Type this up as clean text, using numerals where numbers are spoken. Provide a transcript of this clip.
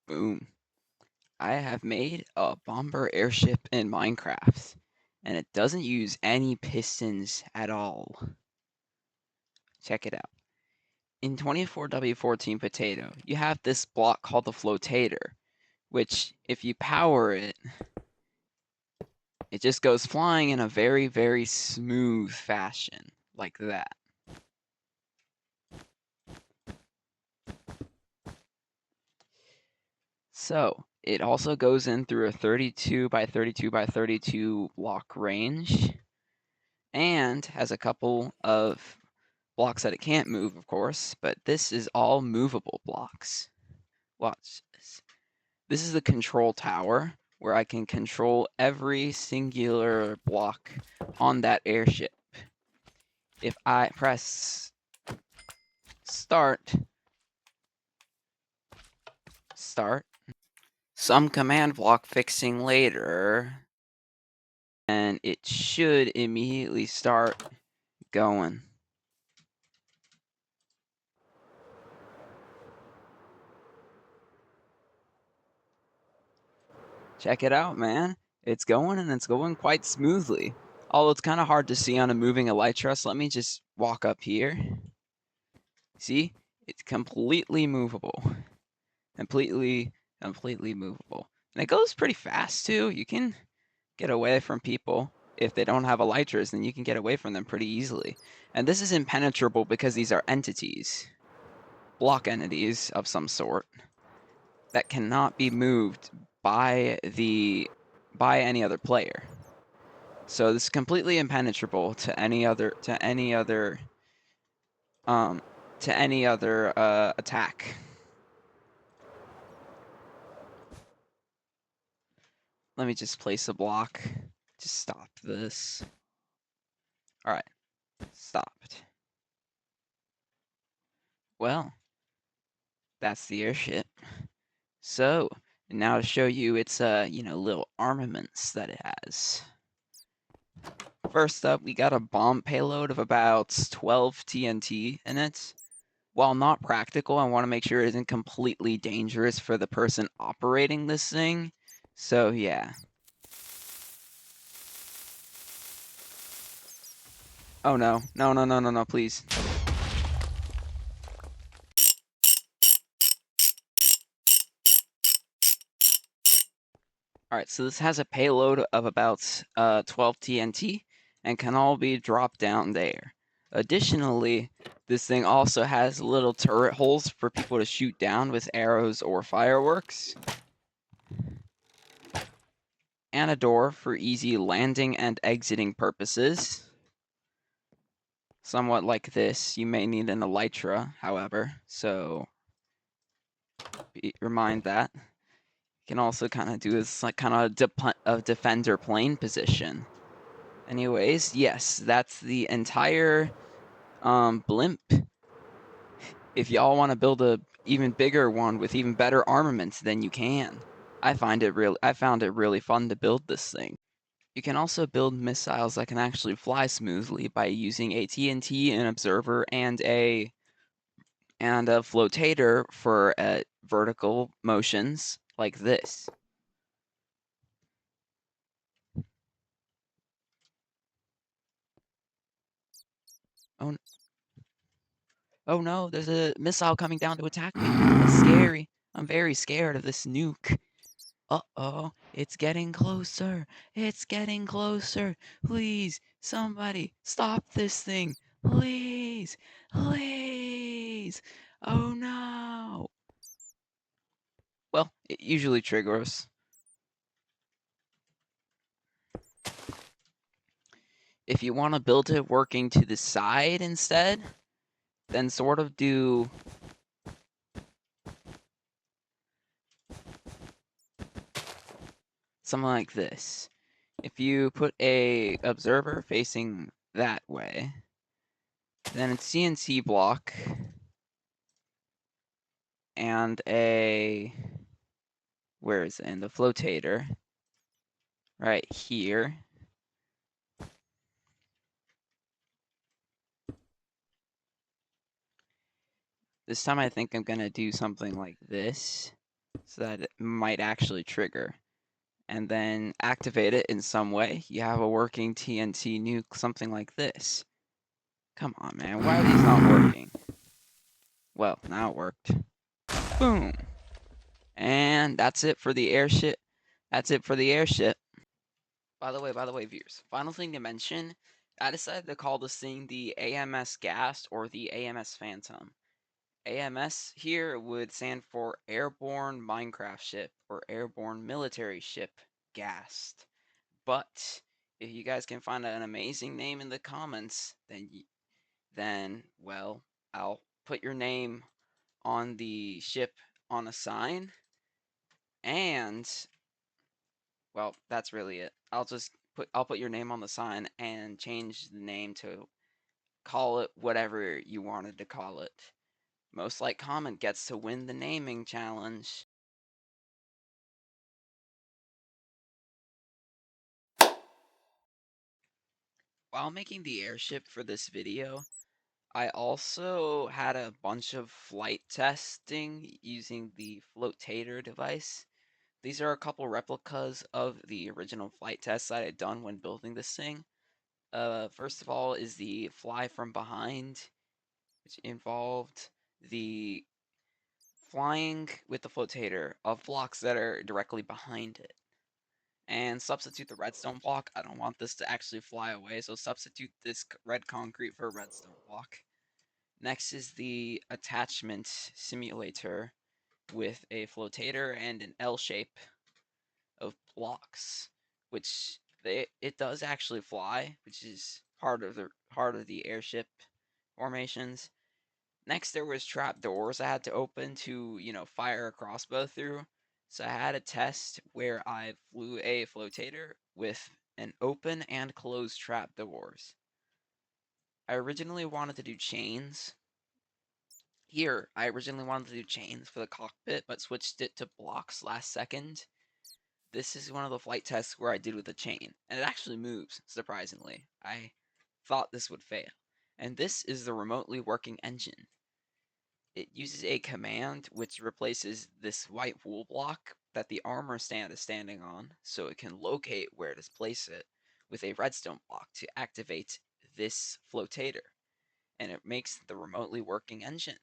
Boom. I have made a bomber airship in Minecraft, and it doesn't use any pistons at all. Check it out. In 24W14 Potato, you have this block called the flotator, which, if you power it, it just goes flying in a very, very smooth fashion, like that. So, it also goes in through a 32 by 32 by 32 block range, and has a couple of blocks that it can't move, of course, but this is all movable blocks. Watch this. This is the control tower, where I can control every singular block on that airship. If I press start, some command block fixing later, and it should immediately start going. Check it out, man. It's going, and it's going quite smoothly. Although it's kind of hard to see on a moving elytra, let me just walk up here. See? It's completely movable. Completely movable. And it goes pretty fast, too. You can get away from people. If they don't have elytras, then you can get away from them pretty easily. And this is impenetrable because these are entities. Block entities of some sort that cannot be moved by any other player. So this is completely impenetrable to any other attack. Let me just place a block to stop this. All right, stopped. Well, that's the airship. So now to show you its little armaments that it has. First up, we got a bomb payload of about 12 TNT in it. While not practical, I want to make sure it isn't completely dangerous for the person operating this thing. So yeah. Oh no, no, please. Alright, so this has a payload of about 12 TNT and can all be dropped down there. Additionally, this thing also has little turret holes for people to shoot down with arrows or fireworks. And a door for easy landing and exiting purposes. Somewhat like this, you may need an elytra, however, so remind that. You can also kind of do this like kind of defender plane position. Anyways, yes, that's the entire blimp. If y'all want to build a even bigger one with even better armaments, then you can. I found it really fun to build this thing. You can also build missiles that can actually fly smoothly by using a TNT, an observer, and a flotator for vertical motions like this. Oh, oh no, there's a missile coming down to attack me. That's scary. I'm very scared of this nuke. Uh-oh, it's getting closer. It's getting closer. Please, somebody, stop this thing. Please, please. Oh no. Well, it usually triggers. If you want to build it working to the side instead, then sort of do something like this. If you put a observer facing that way, then a CNC block and where is it? And the flotator right here. This time I think I'm gonna do something like this. so that it might actually trigger. And then activate it in some way. You have a working TNT nuke, something like this. Come on, man. Why are these not working? Well, now it worked. Boom. And that's it for the airship. That's it for the airship. By the way, viewers, final thing to mention, I decided to call this thing the A.M.S Ghast or the A.M.S Phantom. A.M.S here would stand for Airborne Minecraft Ship or Airborne Military Ship Ghast. But if you guys can find an amazing name in the comments, then well, I'll put your name on the ship on a sign, and well, that's really it. I'll put your name on the sign and change the name to call it whatever you wanted to call it. Most like comment gets to win the naming challenge. While making the airship for this video, I also had a bunch of flight testing using the flotator device. These are a couple replicas of the original flight tests that I had done when building this thing. First of all is the fly from behind, which involved the flying with the flotator of blocks that are directly behind it. And substitute the redstone block. I don't want this to actually fly away, so substitute this red concrete for a redstone block. Next is the attachment simulator with a flotator and an L shape of blocks, which it does actually fly, which is part of the airship formations. Next, there was trap doors I had to open to, fire a crossbow through. So I had a test where I flew a flotator with an open and closed trap doors. I originally wanted to do chains. Here, I originally wanted to do chains for the cockpit, but switched it to blocks last second. This is one of the flight tests where I did with a chain, and it actually moves, surprisingly. I thought this would fail. And this is the remotely working engine. It uses a command which replaces this white wool block that the armor stand is standing on, so it can locate where to place it with a redstone block to activate this flotator, and it makes the remotely working engine.